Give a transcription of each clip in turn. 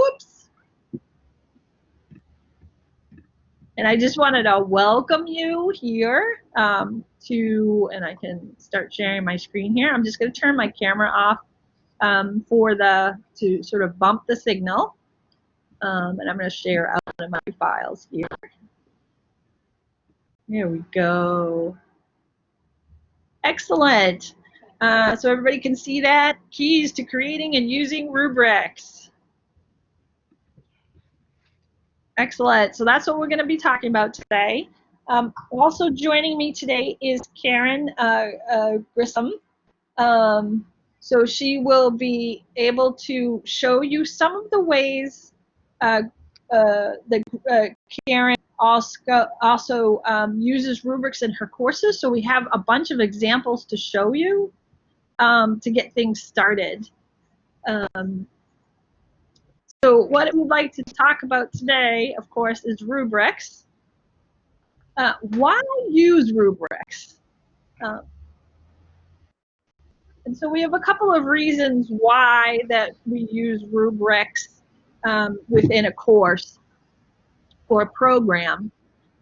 Whoops. And I just wanted to welcome you here and I can start sharing my screen here. I'm just going to turn my camera off to sort of bump the signal. And I'm going to share out of my files here. There we go. Excellent. So everybody can see that. Keys to creating and using rubrics. Excellent. So that's what we're going to be talking about today. Also joining me today is Karen Grissom. So she will be able to show you some of the ways that Karen also uses rubrics in her courses. So we have a bunch of examples to show you to get things started. So what we'd like to talk about today, of course, is rubrics. Why use rubrics? And so we have a couple of reasons why that we use rubrics within a course or a program.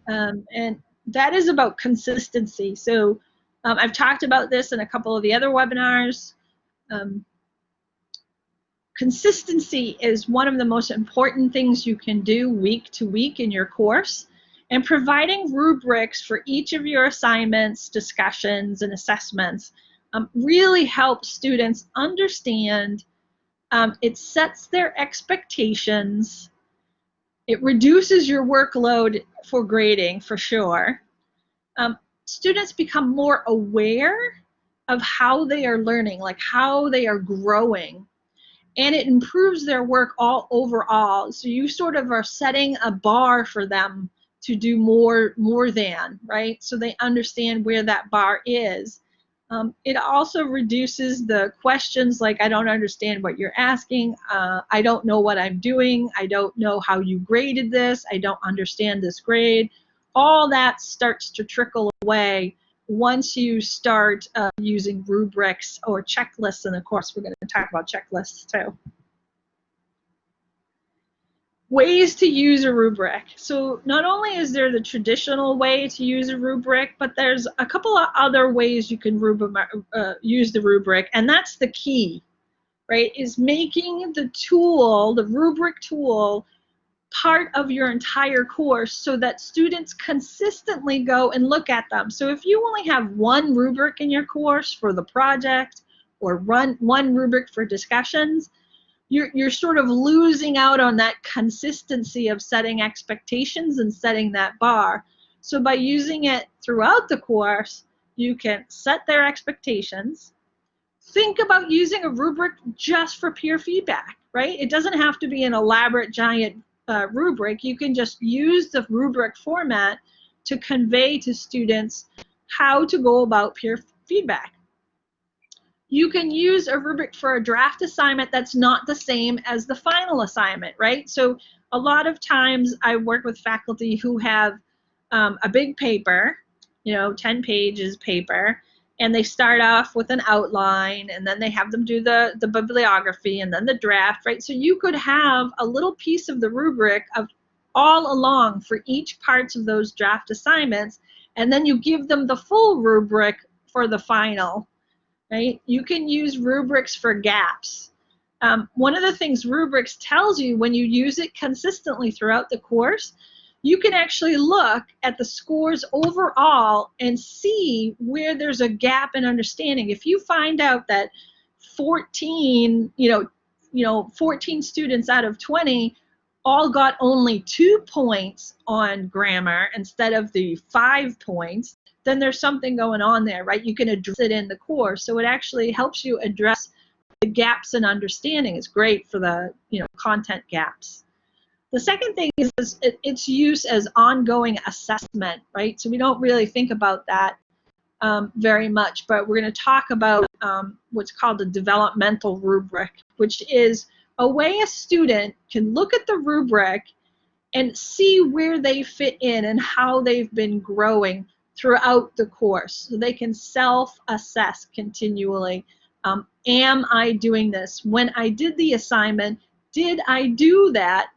And that is about consistency. So I've talked about this in a couple of the other webinars. Consistency is one of the most important things you can do week to week in your course. And providing rubrics for each of your assignments, discussions, and assessments really helps students understand. It sets their expectations. It reduces your workload for grading, for sure. Students become more aware of how they are learning, like how they are growing. And it improves their work all overall. So you sort of are setting a bar for them to do more than, right? So they understand where that bar is. It also reduces the questions like, I don't understand what you're asking. I don't know what I'm doing. I don't know how you graded this. I don't understand this grade. All that starts to trickle away once you start using rubrics or checklists, and of course we're going to talk about checklists too. Ways to use a rubric. So not only is there the traditional way to use a rubric, but there's a couple of other ways you can use the rubric, and that's the key, right? Is making the tool, the rubric tool, part of your entire course so that students consistently go and look at them. So if you only have one rubric in your course for the project or one rubric for discussions, you're sort of losing out on that consistency of setting expectations and setting that bar. So by using it throughout the course, you can set their expectations. Think about using a rubric just for peer feedback, right? It doesn't have to be an elaborate giant rubric. You can just use the rubric format to convey to students how to go about peer feedback. You can use a rubric for a draft assignment that's not the same as the final assignment, right? So a lot of times I work with faculty who have a big paper, 10 pages paper, and they start off with an outline, and then they have them do the bibliography and then the draft, right? So you could have a little piece of the rubric of all along for each parts of those draft assignments, and then you give them the full rubric for the final, right? You can use rubrics for gaps. One of the things rubrics tells you when you use it consistently throughout the course, you can actually look at the scores overall and see where there's a gap in understanding. If you find out that 14 students out of 20 all got only 2 points on grammar instead of the 5 points, then there's something going on there, right? You can address it in the course. So it actually helps you address the gaps in understanding. It's great for the content gaps. The second thing is its use as ongoing assessment, right? So we don't really think about that very much, but we're going to talk about what's called a developmental rubric, which is a way a student can look at the rubric and see where they fit in and how they've been growing throughout the course. So they can self-assess continually. Am I doing this? When I did the assignment, did I do that,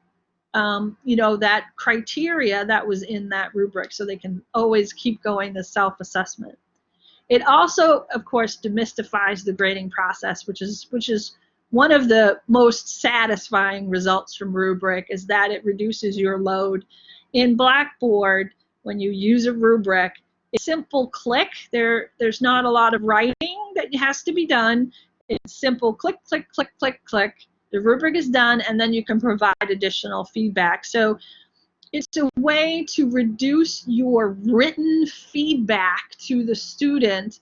you know, that criteria that was in that rubric, so they can always keep going the self-assessment. It also, of course, demystifies the grading process, which is one of the most satisfying results from rubric, is that it reduces your load. In Blackboard, when you use a rubric, it's a simple click. There's not a lot of writing that has to be done. It's simple click, click, click, click, click. The rubric is done, and then you can provide additional feedback. So it's a way to reduce your written feedback to the student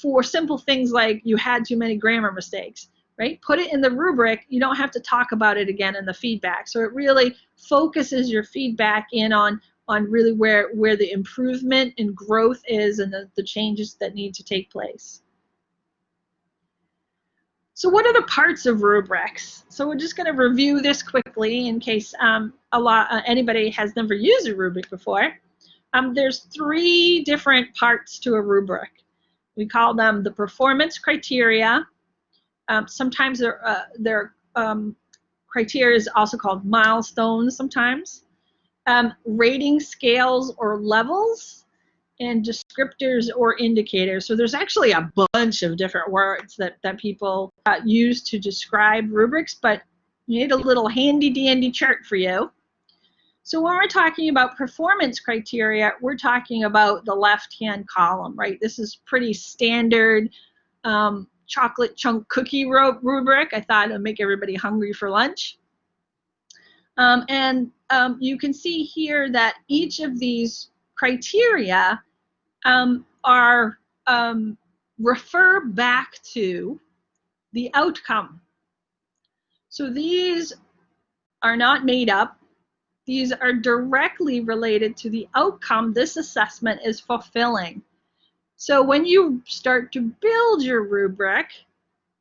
for simple things like you had too many grammar mistakes, right? Put it in the rubric. You don't have to talk about it again in the feedback. So it really focuses your feedback in on really where the improvement and growth is, and the changes that need to take place. So what are the parts of rubrics? So we're just going to review this quickly in case anybody has never used a rubric before. There's 3 different parts to a rubric. We call them the performance criteria. Sometimes their criteria is also called milestones sometimes. Rating scales or levels, and descriptors or indicators. So there's actually a bunch of different words that people use to describe rubrics, but you need a little handy dandy chart for you. So when we're talking about performance criteria, we're talking about the left-hand column, right? This is pretty standard chocolate chunk cookie rubric. I thought it would make everybody hungry for lunch. You can see here that each of these criteria refer back to the outcome. So these are not made up. These are directly related to the outcome this assessment is fulfilling. So when you start to build your rubric,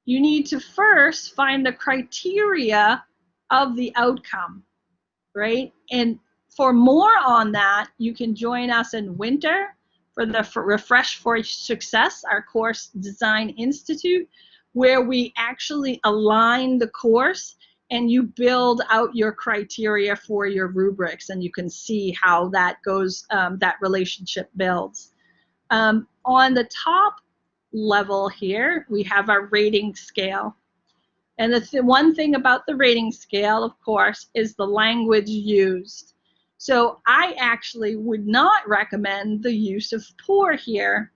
you need to first find the criteria of the outcome, right? And for more on that, you can join us in winter for the Refresh for Success, our course Design Institute, where we actually align the course and you build out your criteria for your rubrics, and you can see how that goes, that relationship builds. On the top level here, we have our rating scale. And the one thing about the rating scale, of course, is the language used. So I actually would not recommend the use of poor here.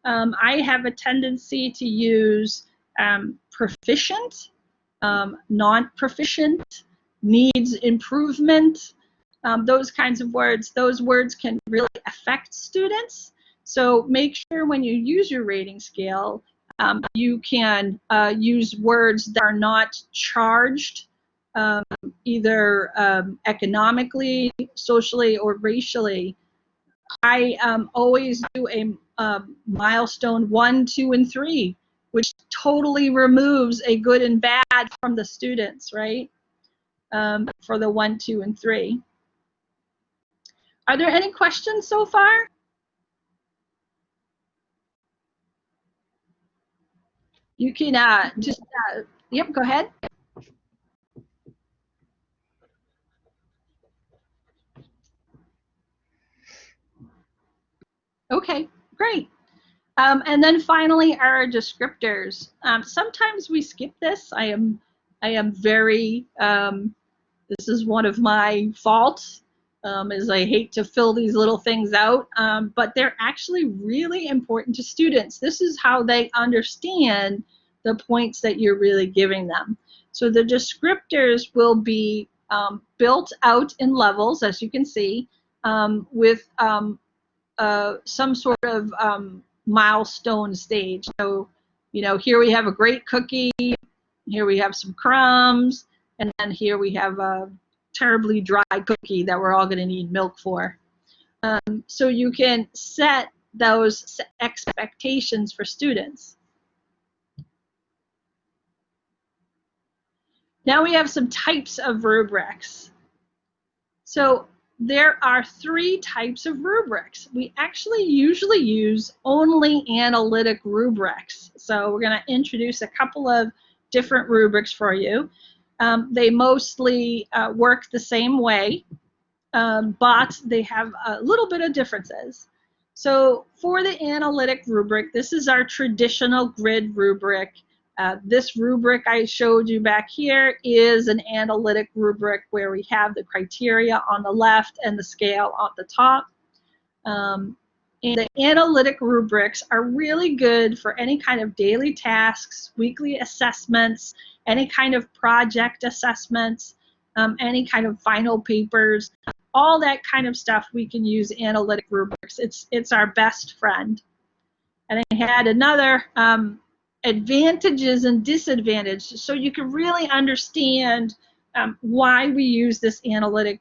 I have a tendency to use proficient, non-proficient, needs improvement, those kinds of words. Those words can really affect students. So make sure when you use your rating scale, you can use words that are not charged, either economically, socially, or racially. I always do a milestone 1, 2, and 3, which totally removes a good and bad from the students, right? For the 1, 2, and 3. Are there any questions so far? You can yep, go ahead. Okay, great. And then finally, our descriptors. Sometimes we skip this. I am very, this is one of my faults, is I hate to fill these little things out, but they're actually really important to students. This is how they understand the points that you're really giving them. So the descriptors will be built out in levels, as you can see, with some sort of milestone stage. So, you know, here we have a great cookie, here we have some crumbs, and then here we have a terribly dry cookie that we're all going to need milk for. So you can set those expectations for students. Now we have some types of rubrics. So there are 3 types of rubrics. We actually usually use only analytic rubrics. So we're going to introduce a couple of different rubrics for you. They mostly work the same way, but they have a little bit of differences. So for the analytic rubric, this is our traditional grid rubric. This rubric I showed you back here is an analytic rubric where we have the criteria on the left and the scale on the top. And the analytic rubrics are really good for any kind of daily tasks, weekly assessments, any kind of project assessments, any kind of final papers, all that kind of stuff. We can use analytic rubrics. It's our best friend. And I had another advantages and disadvantages, so you can really understand why we use this analytic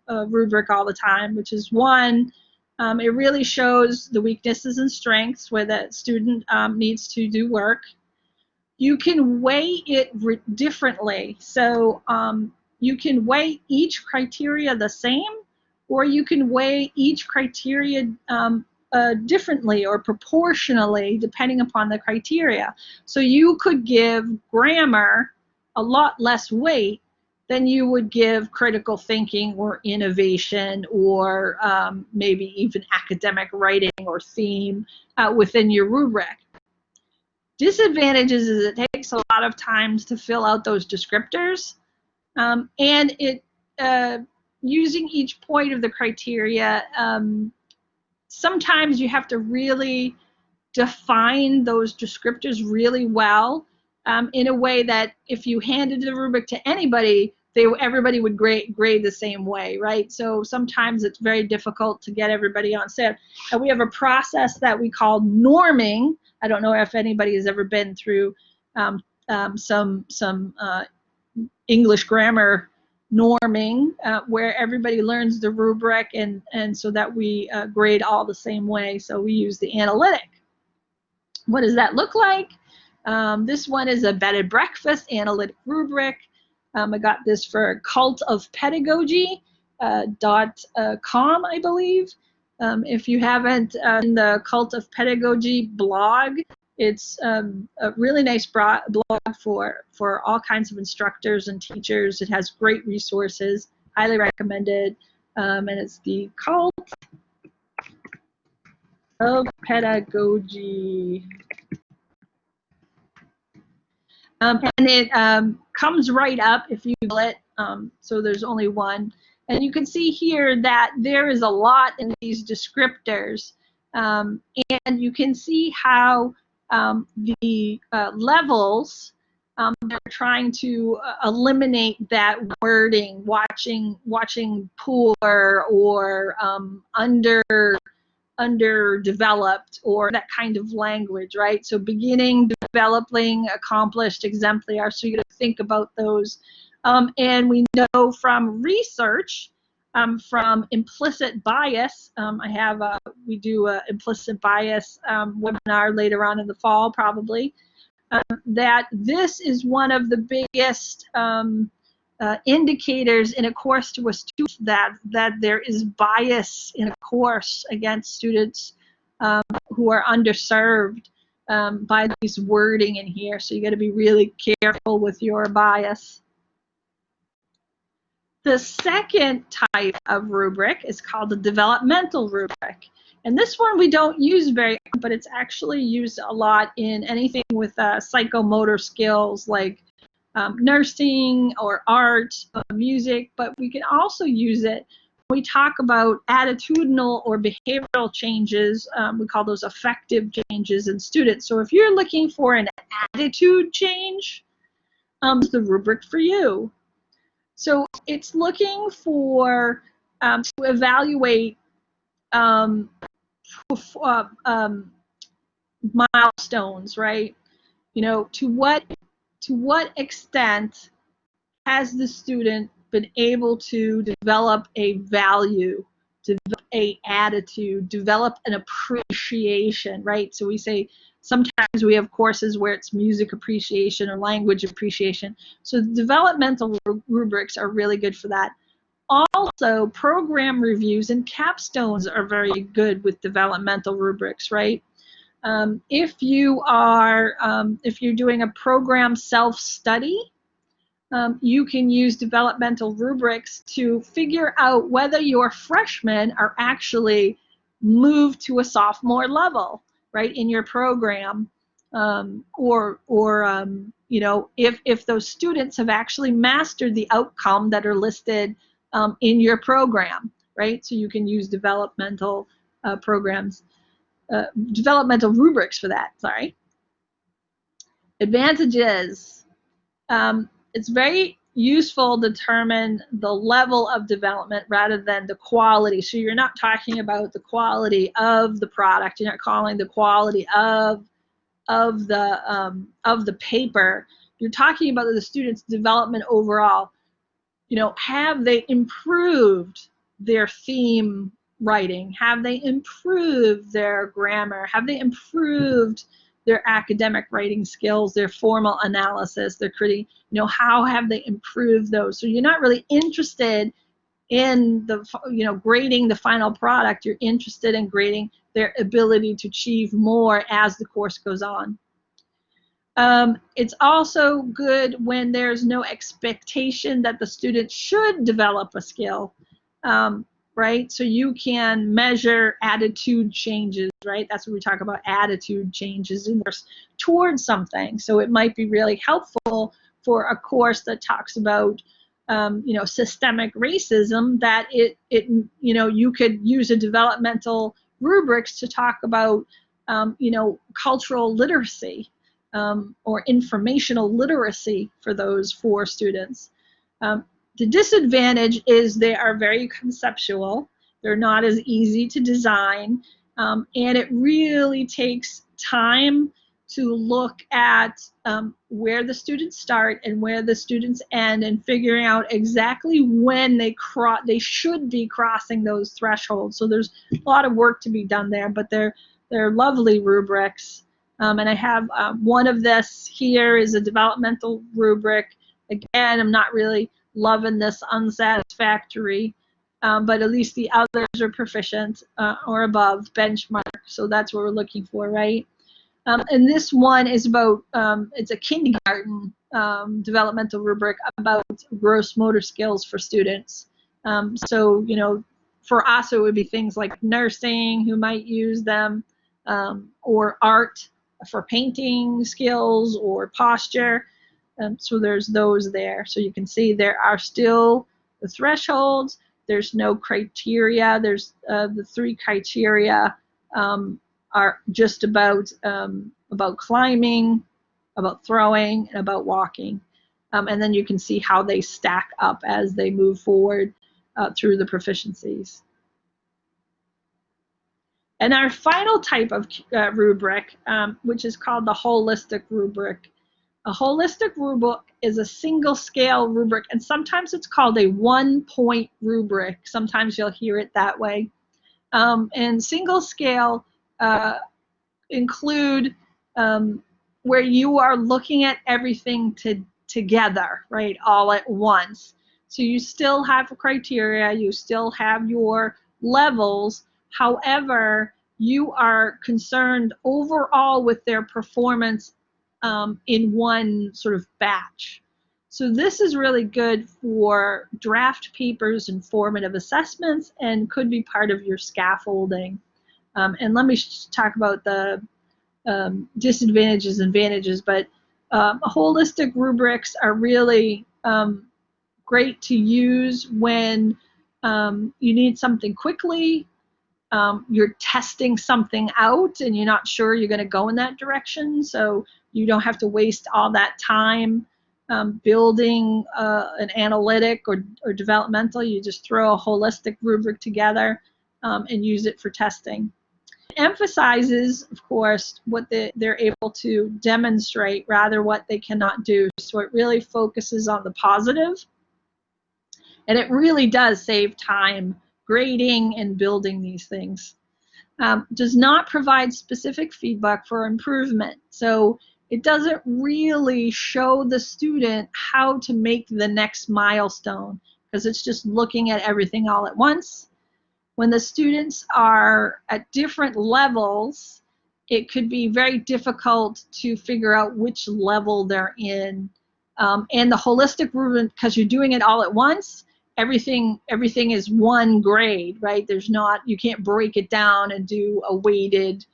rubric all the time, which is one, it really shows the weaknesses and strengths where the student needs to do work. You can weigh it differently. So you can weigh each criteria the same, or you can weigh each criteria differently or proportionally depending upon the criteria. So you could give grammar a lot less weight than you would give critical thinking or innovation or maybe even academic writing or theme within your rubric. Disadvantages is it takes a lot of times to fill out those descriptors, and it using each point of the criteria, sometimes you have to really define those descriptors really well in a way that if you handed the rubric to anybody, everybody would grade the same way, right? So sometimes it's very difficult to get everybody on set. And we have a process that we call norming. I don't know if anybody has ever been through some English grammar norming, where everybody learns the rubric and so that we grade all the same way. So we use the analytic. What does that look like? This one is a bed and breakfast analytic rubric. I got this for cultofpedagogy.com, I believe. If you haven't in the Cult of Pedagogy blog, it's a really nice blog for all kinds of instructors and teachers. It has great resources, highly recommended, and it's the Cult of Pedagogy. And it comes right up if you Google it, so there's only one. And you can see here that there is a lot in these descriptors, and you can see how the levels, they're trying to eliminate that wording, watching poor or underdeveloped or that kind of language, right? So beginning, developing, accomplished, exemplary. So you got to think about those. And we know from research, from implicit bias, we do an implicit bias webinar later on in the fall probably, that this is one of the biggest indicators in a course to a student that there is bias in a course against students who are underserved by these wording in here. So you got to be really careful with your bias. The second type of rubric is called the developmental rubric. And this one we don't use very often, but it's actually used a lot in anything with psychomotor skills like nursing or art, music, but we can also use it when we talk about attitudinal or behavioral changes. We call those affective changes in students. So if you're looking for an attitude change, it's the rubric for you. So it's looking for to evaluate milestones, right? You know, to what extent has the student been able to develop a value, develop an attitude, develop an appreciation, right? So we say sometimes we have courses where it's music appreciation or language appreciation. So the developmental rubrics are really good for that. Also, program reviews and capstones are very good with developmental rubrics, right? If you're doing a program self-study, you can use developmental rubrics to figure out whether your freshmen are actually moved to a sophomore level, right, in your program, you know, if those students have actually mastered the outcome that are listed in your program, right? So you can use developmental developmental rubrics for that. Sorry. Advantages. It's very useful to determine the level of development rather than the quality. So you're not talking about the quality of the product. You're not calling the quality of the paper. You're talking about the student's development overall. You know, have they improved their theme writing? Have they improved their grammar? Have they improved their academic writing skills, their formal analysis, their critique? You know, how have they improved those? So you're not really interested in the, you know, grading the final product. You're interested in grading their ability to achieve more as the course goes on. It's also good when there's no expectation that the student should develop a skill, right? So you can measure attitude changes, right? That's what we talk about, attitude changes towards something. So it might be really helpful for a course that talks about, you know, systemic racism, that you know, you could use a developmental rubrics to talk about, you know, cultural literacy. Or informational literacy for those 4 students. The disadvantage is they are very conceptual. They're not as easy to design, and it really takes time to look at where the students start and where the students end, and figuring out exactly when they should be crossing those thresholds. So there's a lot of work to be done there, but they're lovely rubrics. And I have one of this here is a developmental rubric. Again, I'm not really loving this unsatisfactory, but at least the others are proficient or above benchmark. So that's what we're looking for, right? And this one is about, it's a kindergarten developmental rubric about gross motor skills for students. So, you know, for us, it would be things like nursing who might use them, or art for painting skills or posture. So there's those there. So you can see there are still the thresholds. There's no criteria. There's the 3 criteria are just about climbing, about throwing, and about walking. And then you can see how they stack up as they move forward through the proficiencies. And our final type of rubric, which is called the holistic rubric. A holistic rubric is a single scale rubric, and sometimes it's called a 1-point rubric. Sometimes you'll hear it that way. And single scale include where you are looking at everything together, right, all at once. So you still have a criteria, you still have your levels. However, you are concerned overall with their performance in one sort of batch. So this is really good for draft papers and formative assessments, and could be part of your scaffolding. And let me talk about the disadvantages and advantages, but holistic rubrics are really great to use when you need something quickly, you're testing something out and you're not sure you're going to go in that direction, so you don't have to waste all that time building an analytic or developmental. You just throw a holistic rubric together and use it for testing. It emphasizes, of course, what they're able to demonstrate rather what they cannot do. So it really focuses on the positive, and it really does save time grading and building these things. Does not provide specific feedback for improvement. So it doesn't really show the student how to make the next milestone, because it's just looking at everything all at once. When the students are at different levels, it could be very difficult to figure out which level they're in And the holistic rubric, because you're doing it all at once, everything is one grade, right? There's not, you can't break it down and do a weighted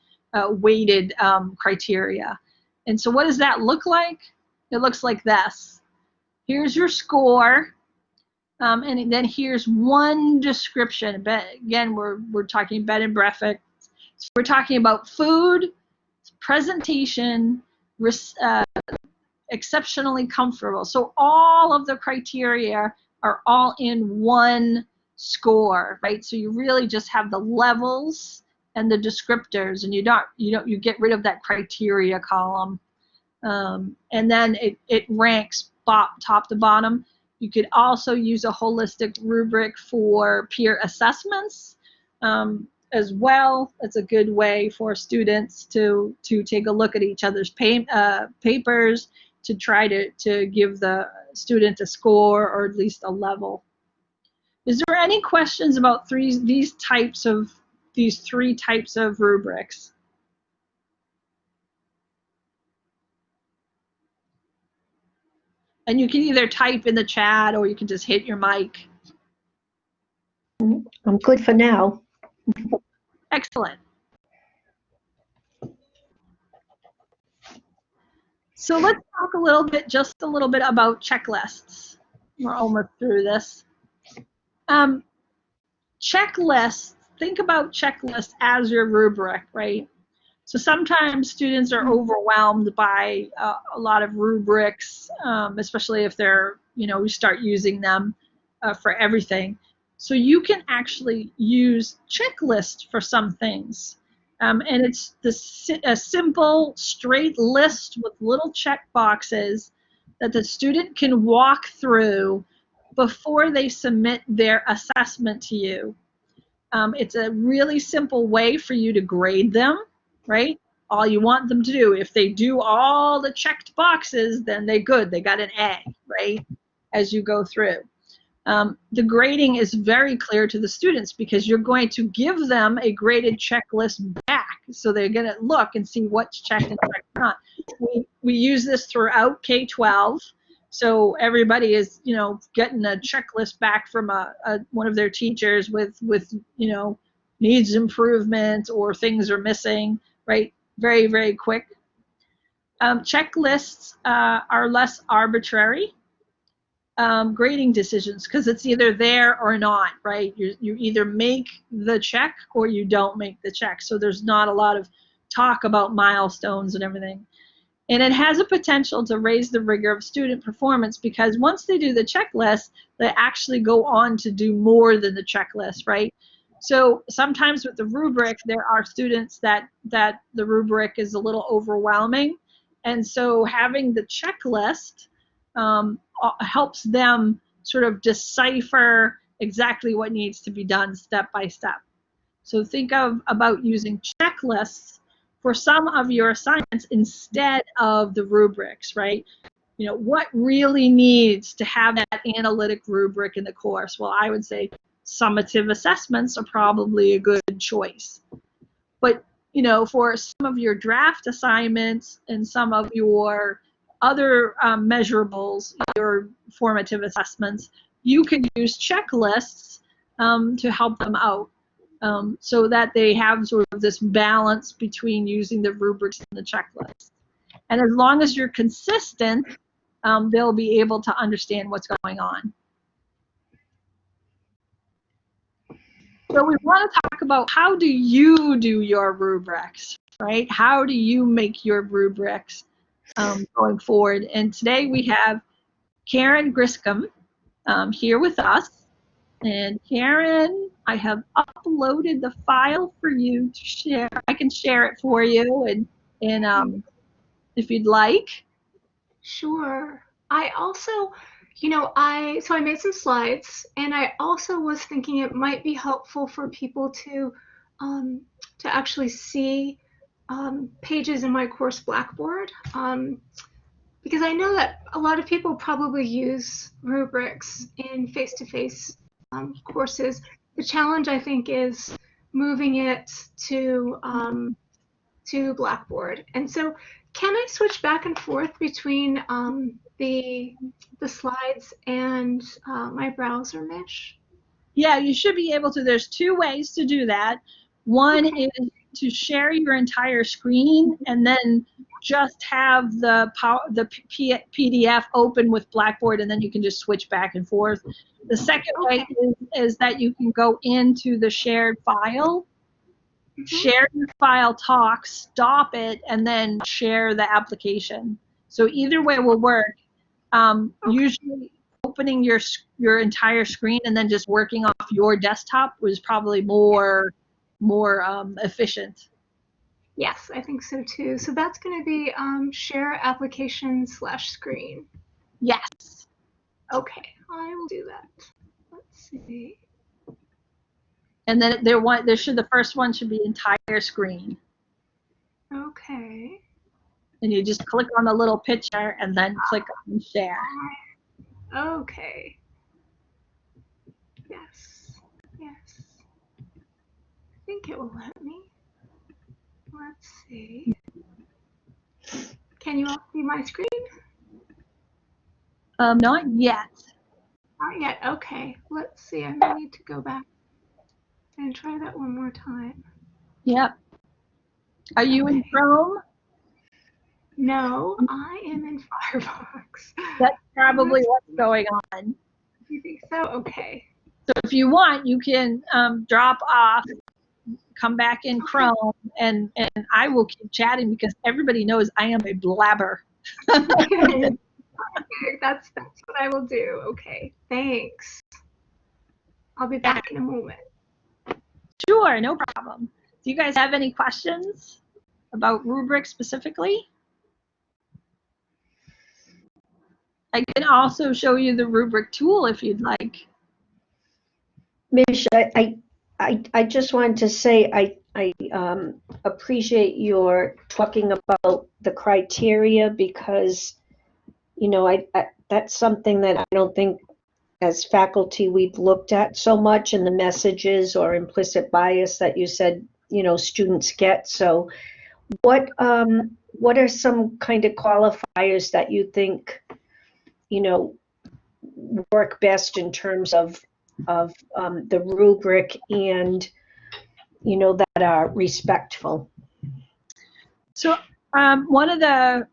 criteria. And so what does that look like? It looks like this. Here's your score. And then here's one description. Again, we're talking bed and breakfast. So we're talking about food, presentation, exceptionally comfortable. So all of the criteria are all in one score, right? So you really just have the levels and the descriptors, and you get rid of that criteria column. And then it ranks top to bottom. You could also use a holistic rubric for peer assessments as well. It's a good way for students to take a look at each other's papers to try to give the student a score or at least a level. Is there any questions about these three types of rubrics? And you can either type in the chat or you can just hit your mic. I'm good for now. Excellent. So let's talk just a little bit about checklists. We're almost through this. Checklists, think about checklists as your rubric, right? So sometimes students are overwhelmed by a lot of rubrics, especially if we start using them for everything. So you can actually use checklists for some things. And it's a simple, straight list with little check boxes that the student can walk through before they submit their assessment to you. It's a really simple way for you to grade them, right? All you want them to do, if they do all the checked boxes, then they're good. They got an A, right, as you go through. The grading is very clear to the students because you're going to give them a graded checklist back. So they're going to look and see what's checked and checked not. We use this throughout K-12. So everybody is, getting a checklist back from one of their teachers with needs improvement or things are missing, right? Very, very quick. Checklists are less arbitrary grading decisions because it's either there or not, right? You either make the check or you don't make the check. So there's not a lot of talk about milestones and everything. And it has a potential to raise the rigor of student performance because once they do the checklist, they actually go on to do more than the checklist, right? So sometimes with the rubric, there are students that the rubric is a little overwhelming. And so having the checklist helps them sort of decipher exactly what needs to be done step by step. So think about using checklists for some of your assignments instead of the rubrics, right? What really needs to have that analytic rubric in the course? Well, I would say summative assessments are probably a good choice. But, for some of your draft assignments and some of your other measurables, your formative assessments, you can use checklists to help them out. So that they have sort of this balance between using the rubrics and the checklist. And as long as you're consistent, they'll be able to understand what's going on. So we want to talk about how do you do your rubrics, right? How do you make your rubrics going forward? And today we have Karen Griscom here with us. And Karen, I have uploaded the file for you to share. I can share it for you, and if you'd like. Sure. I also, I made some slides, and I also was thinking it might be helpful for people to actually see pages in my course Blackboard, because I know that a lot of people probably use rubrics in face-to-face courses. The challenge, I think, is moving it to Blackboard. And so can I switch back and forth between the slides and my browser mesh? Yeah, you should be able to. There's two ways to do that. One Okay. is to share your entire screen and then just have the PDF open with Blackboard, and then you can just switch back and forth. The second way Okay. is that you can go into the shared file, Hmm. share your file talk, stop it, and then share the application. So either way will work. Okay. Usually opening your entire screen and then just working off your desktop was probably more efficient. Yes, I think so too. So that's going to be share application slash screen. Yes. Okay, I will do that. Let's see. And then the first one should be entire screen. Okay. And you just click on the little picture and then click on share. Okay. Yes. Yes. I think it will let me. Let's see. Can you all see my screen? Not yet. Not yet. Okay. Let's see. I may need to go back and try that one more time. Yep. Are you in Okay. Chrome? No, I am in Firefox. That's probably Let's what's going on. You think so? Okay. So if you want, you can drop off, come back in Okay. Chrome, and I will keep chatting because everybody knows I am a blabber. That's what I will do. Okay. Thanks. I'll be back in a moment. Sure, no problem. Do you guys have any questions about rubrics specifically? I can also show you the rubric tool if you'd like. Mish, I just wanted to say I appreciate your talking about the criteria because, you know, that's something that I don't think as faculty we've looked at so much in the messages or implicit bias that you said, you know, students get. So what are some kind of qualifiers that you think, you know, work best in terms of the rubric and, you know, that are respectful? So one of the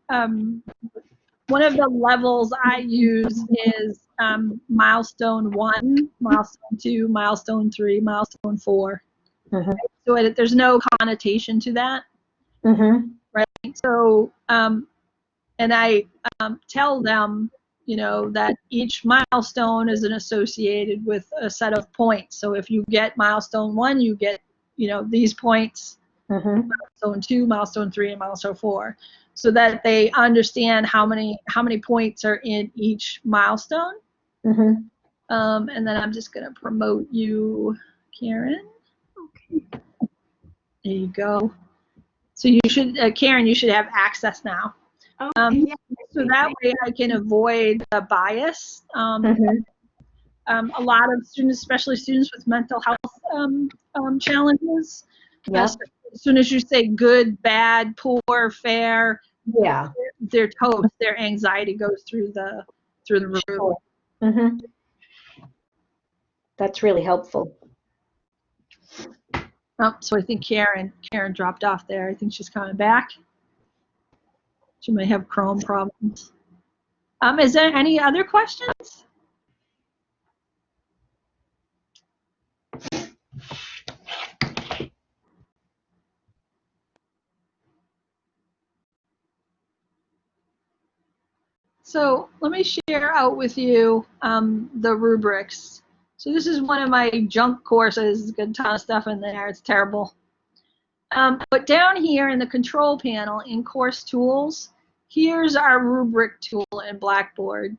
levels I use is milestone 1, milestone 2, milestone 3, milestone 4. Mm-hmm. So there's no connotation to that, Mm-hmm. right? So and I tell them, you know, that each milestone is associated with a set of points. So if you get milestone 1, you get, you know, these points. Mm-hmm. Milestone 2, milestone 3, and milestone 4, so that they understand how many points are in each milestone. Mm-hmm. And then I'm just going to promote you, Karen. Okay. There you go. So you should, Karen, you should have access now. Okay. Yeah. So that way I can avoid the bias. Mm-hmm. A lot of students, especially students with mental health challenges, Yeah. as soon as you say good, bad, poor, fair, Yeah. they're toast. Their anxiety goes through the roof. Sure. Mm-hmm. That's really helpful. Oh, so I think Karen dropped off there. I think she's coming back. She may have Chrome problems. Is there any other questions? So let me share out with you the rubrics. So this is one of my junk courses. There's a good ton of stuff in there. It's terrible. But down here in the control panel in course tools, here's our rubric tool in Blackboard.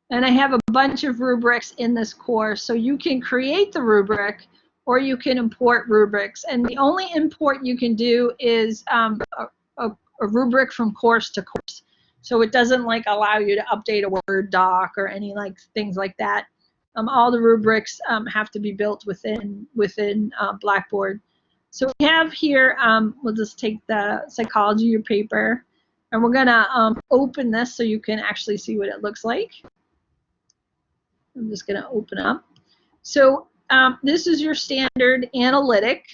And I have a bunch of rubrics in this course. So you can create the rubric or you can import rubrics. And the only import you can do is a rubric from course to course. So it doesn't like allow you to update a Word doc or any like things like that. All the rubrics have to be built within Blackboard. So we have here, we'll just take the psychology of paper. And we're gonna open this so you can actually see what it looks like. I'm just gonna open up. So this is your standard analytic.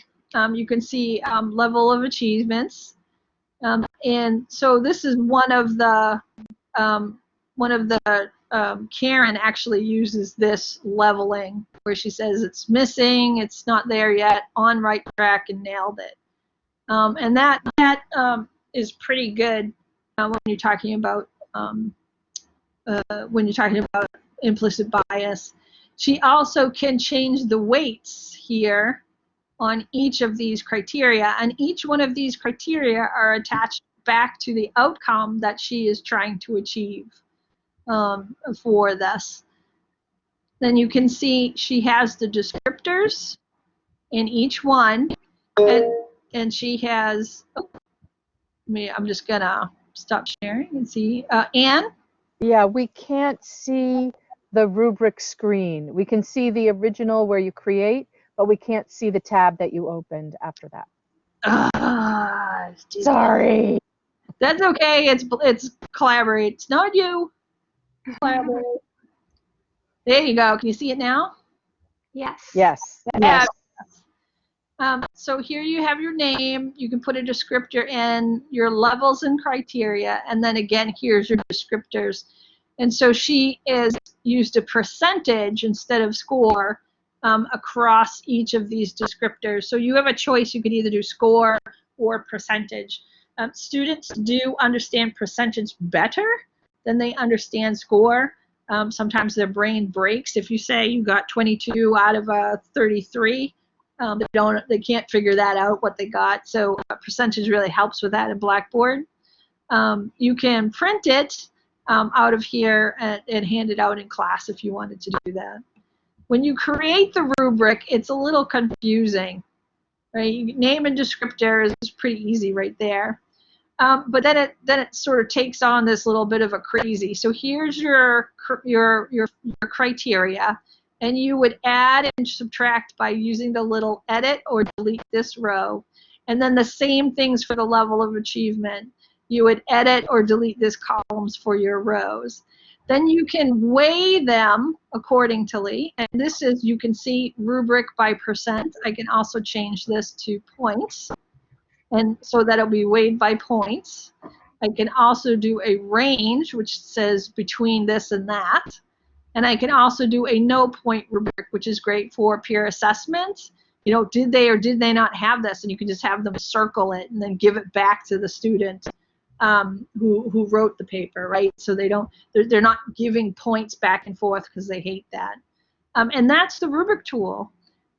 You can see level of achievements. And so this is one of the Karen actually uses this leveling where she says it's missing, it's not there yet, on right track, and nailed it. And that is pretty good when you're talking about implicit bias. She also can change the weights here on each of these criteria, and each one of these criteria are attached back to the outcome that she is trying to achieve for this. Then you can see she has the descriptors in each one, and she has, I'm just gonna stop sharing and see. Anne? Yeah, we can't see the rubric screen. We can see the original where you create, but we can't see the tab that you opened after that. Sorry. That's okay. It's collaborate. It's not you. Collaborate. There you go. Can you see it now? Yes. Yes. Yes. So here you have your name. You can put a descriptor in, your levels and criteria, and then again, here's your descriptors. And so she is used a percentage instead of score across each of these descriptors. So you have a choice. You could either do score or percentage. Students do understand percentage better than they understand score. Sometimes their brain breaks. If you say you got 22 out of a 33, they can't figure that out what they got. So percentage really helps with that in Blackboard. You can print it out of here and hand it out in class if you wanted to do that. When you create the rubric, it's a little confusing, right? Name and descriptor is pretty easy right there. But then it sort of takes on this little bit of a crazy. So here's your criteria, and you would add and subtract by using the little edit or delete this row. And then the same things for the level of achievement. You would edit or delete these columns for your rows. Then you can weigh them accordingly. And this is, you can see rubric by percent. I can also change this to points, and so that it'll be weighed by points. I can also do a range, which says between this and that. And I can also do a no point rubric, which is great for peer assessment. You know, did they or did they not have this? And you can just have them circle it and then give it back to the student who wrote the paper, right? So they're not giving points back and forth because they hate that. And that's the rubric tool.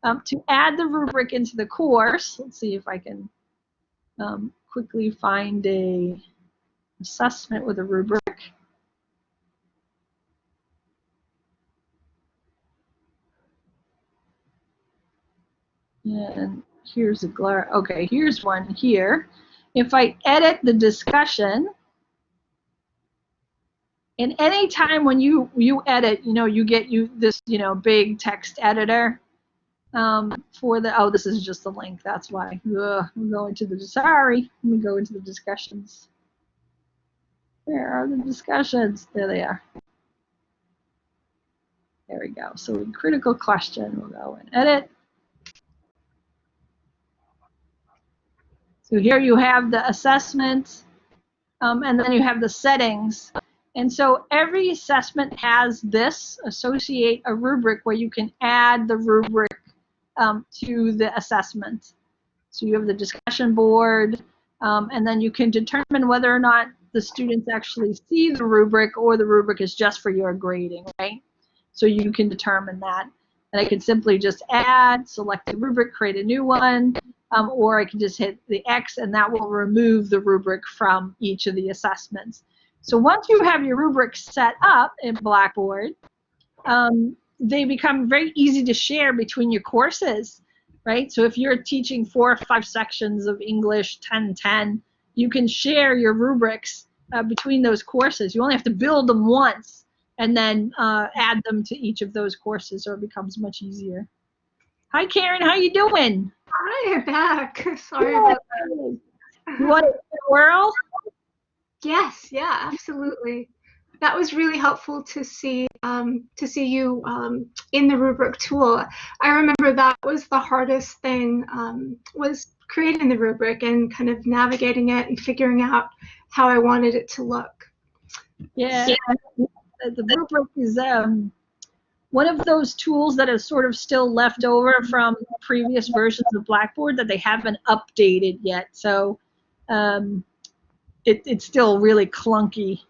To add the rubric into the course, let's see if I can quickly find a assessment with a rubric. And here's okay, here's one here. If I edit the discussion, and any time when you edit, you get this, big text editor for the, oh, this is just the link, that's why. I'm going to sorry, let me go into the discussions. Where are the discussions? There they are. There we go. So in critical question, we'll go and edit. So here you have the assessment, and then you have the settings. And so every assessment has this, associate a rubric, where you can add the rubric to the assessment. So you have the discussion board, and then you can determine whether or not the students actually see the rubric or the rubric is just for your grading, right? So you can determine that. And I can simply just add, select the rubric, create a new one, or I can just hit the X and that will remove the rubric from each of the assessments. So once you have your rubric set up in Blackboard, they become very easy to share between your courses, right? So if you're teaching 4 or 5 sections of English 10-10, you can share your rubrics between those courses. You only have to build them once and then add them to each of those courses, or it becomes much easier. Hi, Karen. How you doing? Hi, I'm back. Sorry about that. You want to whirl? Yes, yeah, absolutely. That was really helpful to see you in the rubric tool. I remember that was the hardest thing, was creating the rubric and kind of navigating it and figuring out how I wanted it to look. Yeah, the rubric is one of those tools that is sort of still left over from previous versions of Blackboard that they haven't updated yet. So it's still really clunky.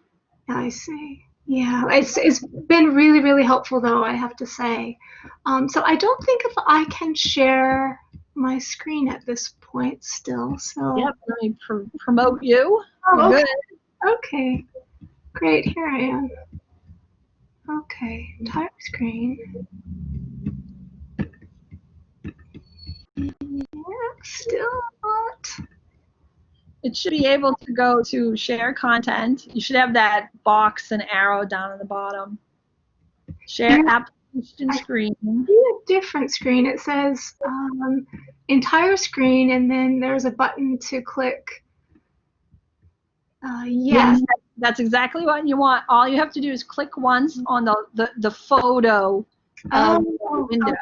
I see. Yeah, it's been really, really helpful though, I have to say. So I don't think if I can share my screen at this point still. So Yep, let me promote you. oh, You're okay. good. Okay, great. Here I am. Okay, entire screen. Yeah, still not. It should be able to go to share content. You should have that box and arrow down at the bottom. Share application screen. I see a different screen. It says entire screen, and then there's a button to click. Yes. That's exactly what you want. All you have to do is click once on the photo window.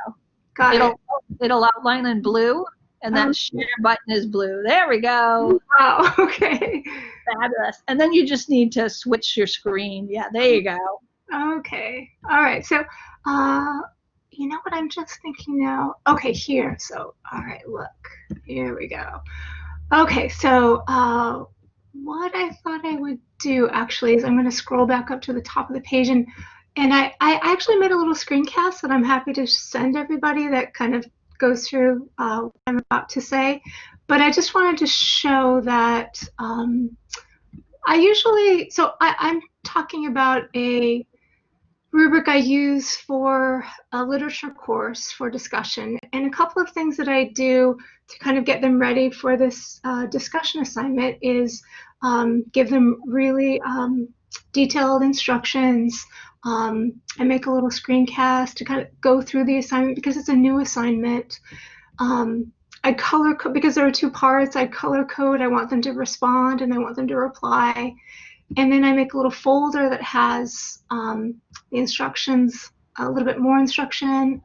Got it. It'll outline in blue, and that share button is blue. There we go. Wow. Okay. Fabulous. And then you just need to switch your screen. Yeah, there you go. Okay. All right. So, you know what I'm just thinking now? Okay, here. So, all right, look. Here we go. Okay, so what I thought I would do actually is I'm going to scroll back up to the top of the page, and I actually made a little screencast that I'm happy to send everybody that kind of goes through what I'm about to say. But I just wanted to show that I'm talking about a rubric I use for a literature course for discussion, and a couple of things that I do to kind of get them ready for this discussion assignment is give them really detailed instructions. I make a little screencast to kind of go through the assignment because it's a new assignment. I color code because there are two parts. I color code. I want them to respond and I want them to reply. And then I make a little folder that has the instructions, a little bit more instruction,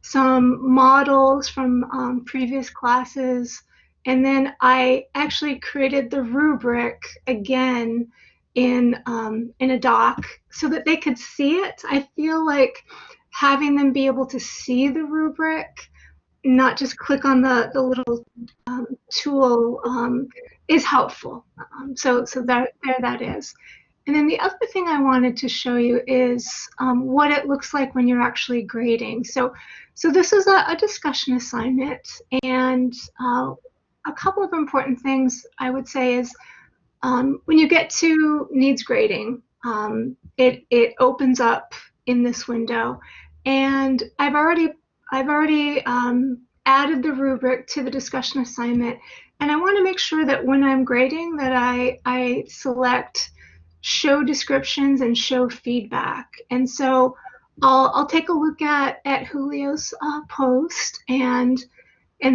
some models from previous classes, and then I actually created the rubric again in a doc so that they could see it. I feel like having them be able to see the rubric, not just click on the little tool, is helpful. So there that is. And then the other thing I wanted to show you is what it looks like when you're actually grading. So this is a discussion assignment, and a couple of important things I would say is when you get to needs grading, it opens up in this window, and I've already added the rubric to the discussion assignment, and I want to make sure that when I'm grading that I select show descriptions and show feedback. And so I'll take a look at Julio's post and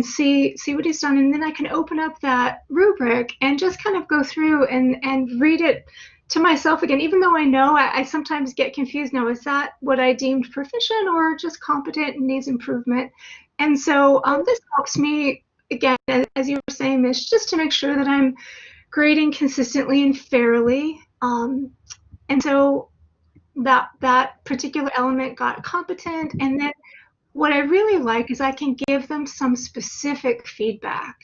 see what he's done, and then I can open up that rubric and just kind of go through and read it to myself again, even though I know I sometimes get confused now. Is that what I deemed proficient or just competent and needs improvement? And so this helps me, again, as you were saying, Mish, just to make sure that I'm grading consistently and fairly. And so that particular element got competent. And then what I really like is I can give them some specific feedback.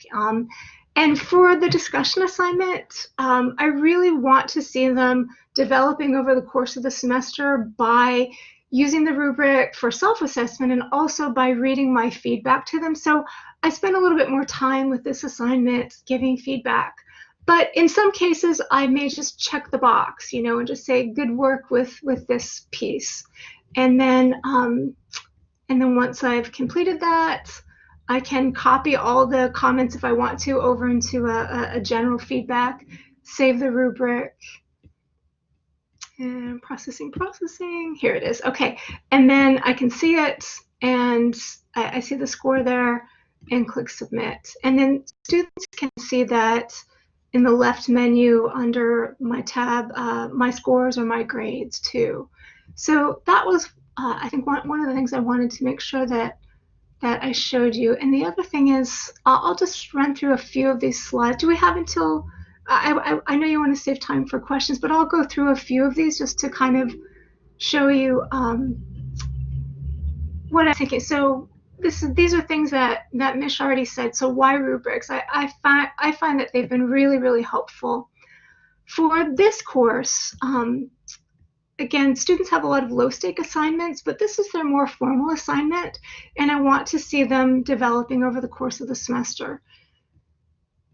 And for the discussion assignment, I really want to see them developing over the course of the semester by using the rubric for self-assessment and also by reading my feedback to them. So I spend a little bit more time with this assignment giving feedback. But in some cases, I may just check the box, and just say good work with this piece. And then once I've completed that, I can copy all the comments if I want to over into a general feedback, save the rubric, and processing. Here it is. Okay. And then I can see it, and I see the score there, and click submit. And then students can see that in the left menu under my tab, my scores or my grades too. So that was, I think, one of the things I wanted to make sure that I showed you. And the other thing is, I'll just run through a few of these slides. Do we have until, I know you want to save time for questions, but I'll go through a few of these just to kind of show you what I'm thinking. So these are things that Mish already said. So why rubrics? I find that they've been really, really helpful. For this course, again, students have a lot of low-stake assignments, but this is their more formal assignment, and I want to see them developing over the course of the semester.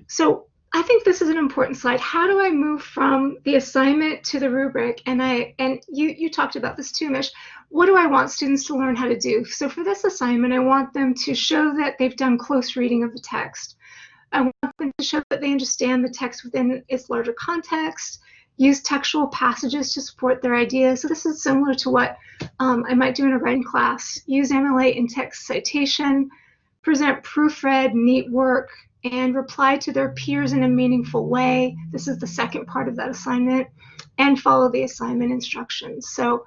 So I think this is an important slide. How do I move from the assignment to the rubric? And you talked about this too, Mish. What do I want students to learn how to do? So for this assignment, I want them to show that they've done close reading of the text. I want them to show that they understand the text within its larger context, use textual passages to support their ideas. So this is similar to what I might do in a writing class. Use MLA in text citation, present proofread, neat work, and reply to their peers in a meaningful way. This is the second part of that assignment, and follow the assignment instructions. So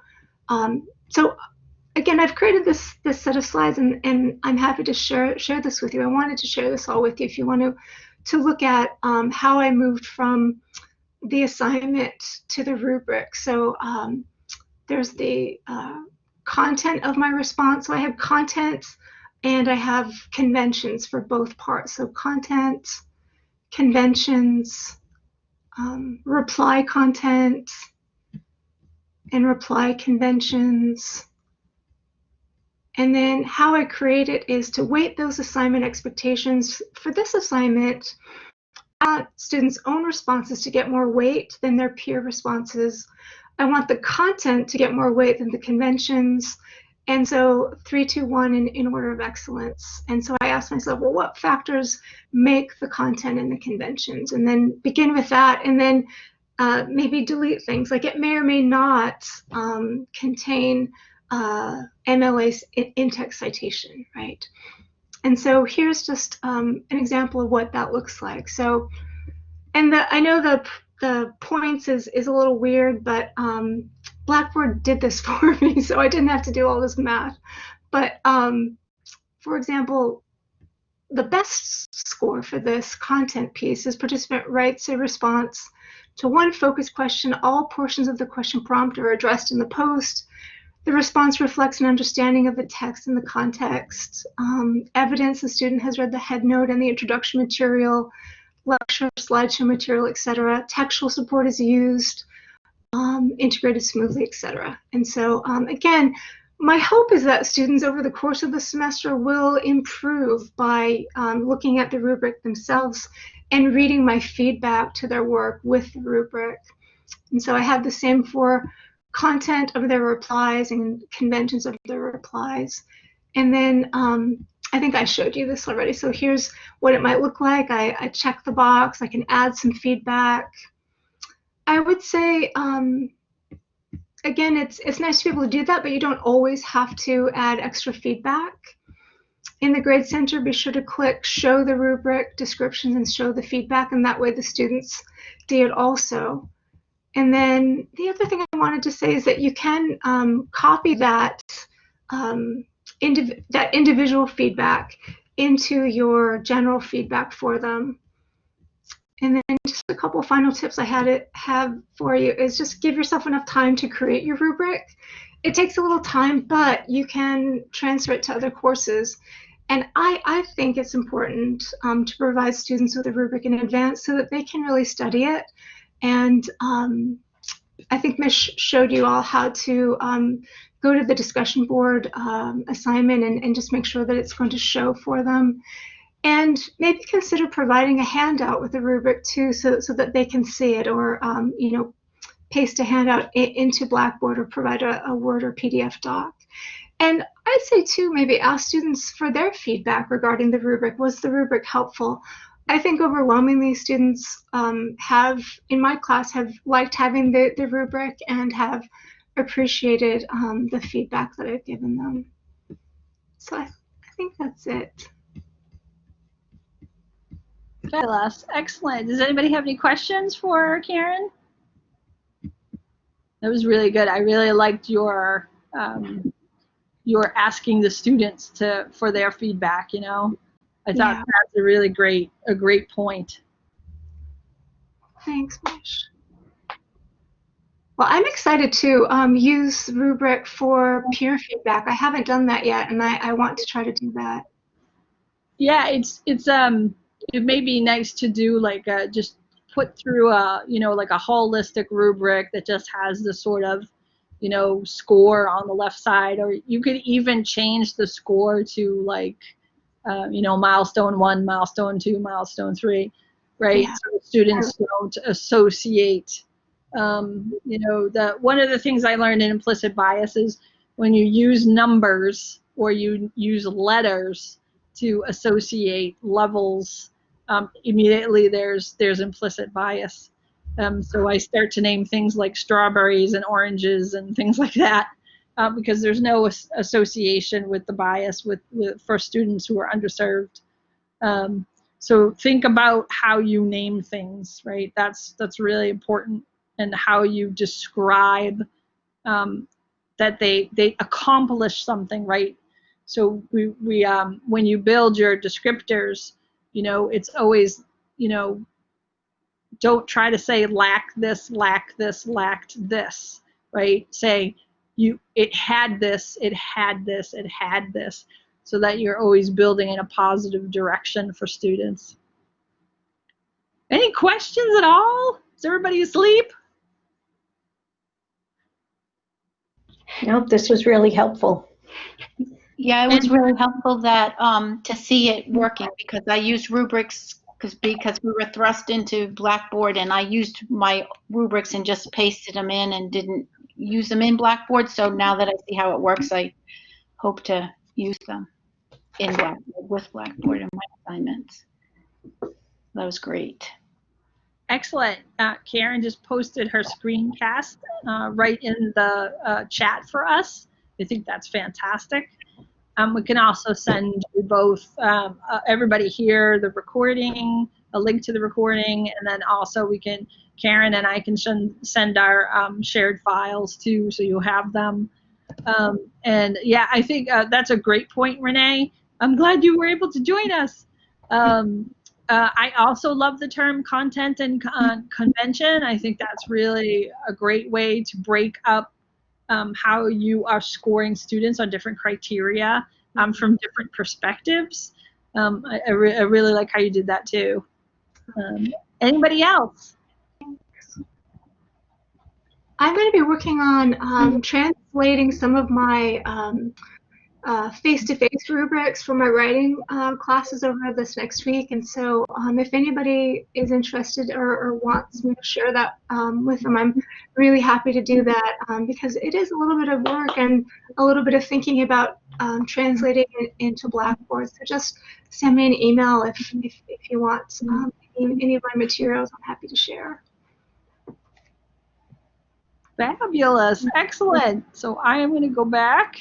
again, I've created this set of slides, and I'm happy to share this with you. I wanted to share this all with you if you want to look at how I moved from the assignment to the rubric. So there's the content of my response. So I have content and I have conventions for both parts. So content, conventions, reply content, and reply conventions. And then how I create it is to weight those assignment expectations. For this assignment, I want students' own responses to get more weight than their peer responses. I want the content to get more weight than the conventions. And so 3, 2, 1 in order of excellence. And so I asked myself, well, what factors make the content and the conventions? And then begin with that, and then maybe delete things. Like it may or may not contain MLA's in-text citation, right? And so here's just an example of what that looks like. So, and I know the points is a little weird, but Blackboard did this for me, so I didn't have to do all this math. But for example, the best score for this content piece is participant writes a response to one focused question. All portions of the question prompt are addressed in the post. The response reflects an understanding of the text and the context. Evidence the student has read the headnote and the introduction material, lecture, slideshow material, etc. Textual support is used, integrated smoothly, etc. And so again, my hope is that students over the course of the semester will improve by looking at the rubric themselves and reading my feedback to their work with the rubric. And so I have the same for content of their replies and conventions of their replies. And then I think I showed you this already. So here's what it might look like. I check the box. I can add some feedback. I would say, again, it's nice to be able to do that, but you don't always have to add extra feedback. In the Grade Center, be sure to click Show the Rubric Descriptions and show the feedback, and that way the students see it also. And then the other thing I wanted to say is that you can copy that individual feedback into your general feedback for them. And then just a couple final tips I have for you is just give yourself enough time to create your rubric. It takes a little time, but you can transfer it to other courses. And I think it's important to provide students with a rubric in advance so that they can really study it. And I think Mish showed you all how to go to the discussion board assignment and just make sure that it's going to show for them. And maybe consider providing a handout with a rubric too, so that they can see it, or paste a handout into Blackboard, or provide a Word or PDF doc. And I'd say too, maybe ask students for their feedback regarding the rubric. Was the rubric helpful? I think overwhelmingly students in my class have liked having the rubric and have appreciated the feedback that I've given them. So I think that's it. Fabulous. Excellent. Does anybody have any questions for Karen? That was really good. I really liked your asking the students for their feedback. You know, I thought Yeah. that's a really great point. Thanks, Mish. Well, I'm excited to use Rubric for peer feedback. I haven't done that yet, and I want to try to do that. Yeah, it may be nice to do like just put through a like a holistic rubric that just has the sort of score on the left side, or you could even change the score to like milestone 1, milestone 2, milestone 3, right? Yeah. So students don't associate. One of the things I learned in implicit bias is when you use numbers or you use letters to associate levels, immediately there's implicit bias. So I start to name things like strawberries and oranges and things like that, because there's no association with the bias for students who are underserved. So think about how you name things, right? That's really important, and how you describe that they accomplish something, right? So we when you build your descriptors, it's always, don't try to say lacked this, lacked this, right? Say it had this, it had this, it had this, so that you're always building in a positive direction for students. Any questions at all? Is everybody asleep? Nope, this was really helpful. Yeah, it was really helpful that to see it working, because I used rubrics because we were thrust into Blackboard, and I used my rubrics and just pasted them in and didn't use them in Blackboard. So now that I see how it works, I hope to use them in Blackboard, with Blackboard in my assignments. That was great. Excellent. Karen just posted her screencast right in the chat for us. I think that's fantastic. We can also send you both, everybody here, the recording, a link to the recording, and then also Karen and I can send our shared files too, so you'll have them. And yeah, I think that's a great point, Renee. I'm glad you were able to join us. I also love the term content and convention. I think that's really a great way to break up how you are scoring students on different criteria from different perspectives. I really like how you did that too. Anybody else? I'm going to be working on translating some of my face-to-face rubrics for my writing classes over this next week. And so if anybody is interested or wants me to share that with them, I'm really happy to do that, because it is a little bit of work and a little bit of thinking about translating it into Blackboard. So just send me an email if you want any of my materials. I'm happy to share. Fabulous. Excellent. So I am going to go back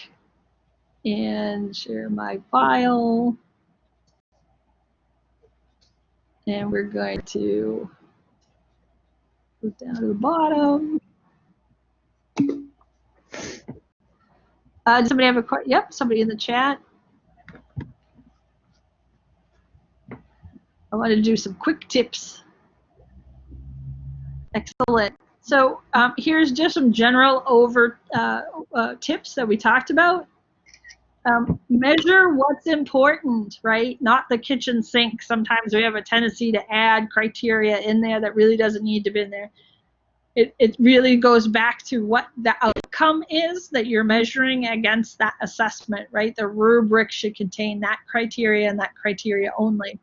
and share my file. And we're going to go down to the bottom. Does somebody have a question? Yep, somebody in the chat. I want to do some quick tips. Excellent. So here's just some general tips that we talked about. Measure what's important, right? Not the kitchen sink. Sometimes we have a tendency to add criteria in there that really doesn't need to be in there. It really goes back to what the outcome is that you're measuring against that assessment, right? The rubric should contain that criteria and that criteria only.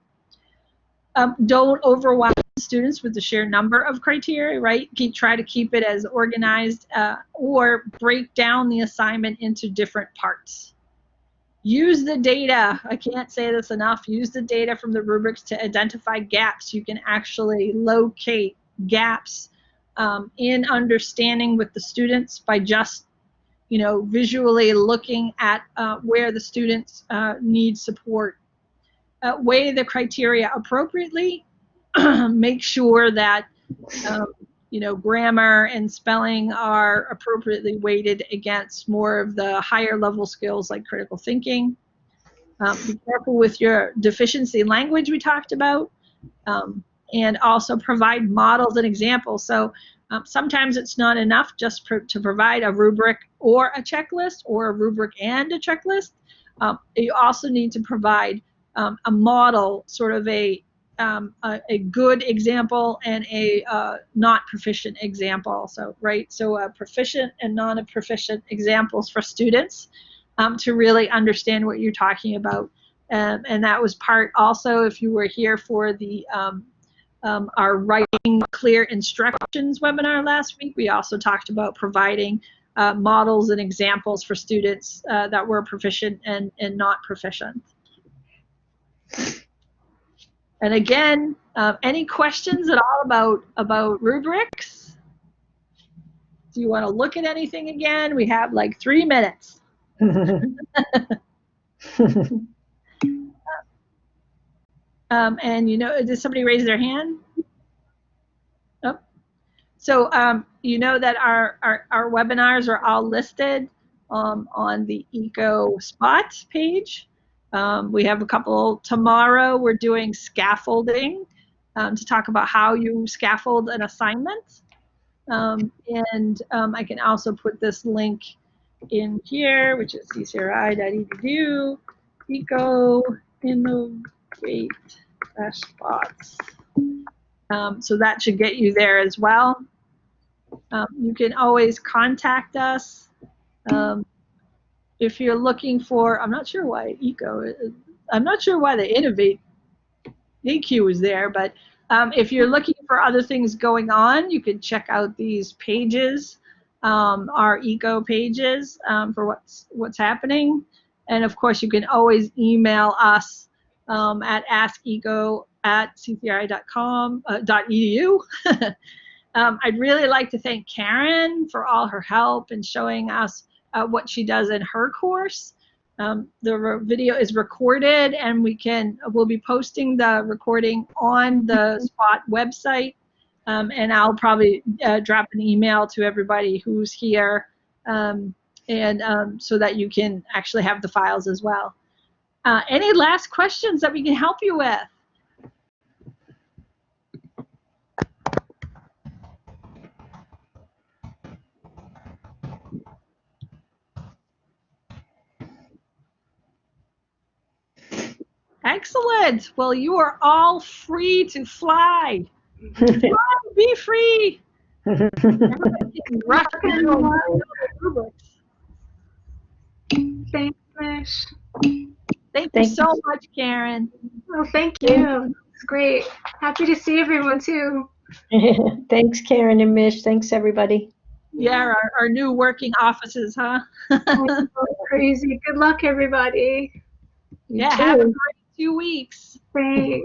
Don't overwhelm students with the sheer number of criteria, right? Try to keep it as organized, or break down the assignment into different parts. Use the data. I can't say this enough. Use the data from the rubrics to identify gaps. You can actually locate gaps in understanding with the students by just, visually looking at where the students need support. Weigh the criteria appropriately. make sure that grammar and spelling are appropriately weighted against more of the higher level skills like critical thinking. Be careful with your deficiency language we talked about, and also provide models and examples. So sometimes it's not enough just to provide a rubric or a checklist, or a rubric and a checklist. You also need to provide a model, sort of a good example and a not proficient example. So proficient and non-proficient examples for students to really understand what you're talking about. And that was part also, if you were here for the our writing clear instructions webinar last week, we also talked about providing models and examples for students that were proficient and not proficient. And again, any questions at all about rubrics? Do you want to look at anything again? We have like 3 minutes. And did somebody raise their hand? Oh. So you know that our webinars are all listed on the Eco Spot page. We have a couple tomorrow. We're doing scaffolding to talk about how you scaffold an assignment. And I can also put this link in here, which is ccri.edu, Eco Innovate Spots. So that should get you there as well. You can always contact us if you're looking for. I'm not sure why I'm not sure why the Innovate EQ is there, but if you're looking for other things going on, you can check out these pages, our ECO pages, for what's happening. And of course, you can always email us at askeco@ccri.edu. I'd really like to thank Karen for all her help in showing us what she does in her course. The video is recorded, and we'll be posting the recording on the Spot website, and I'll probably drop an email to everybody who's here, so that you can actually have the files as well. Any last questions that we can help you with? Excellent. Well, you are all free to fly. Fly, be free. Thanks, Mish. Thank you so much, Karen. Oh, thank you. It's great. Happy to see everyone too. Thanks, Karen and Mish. Thanks, everybody. Yeah, our new working offices, huh? Crazy. Good luck, everybody. Yeah, have a great 2 weeks. Thanks.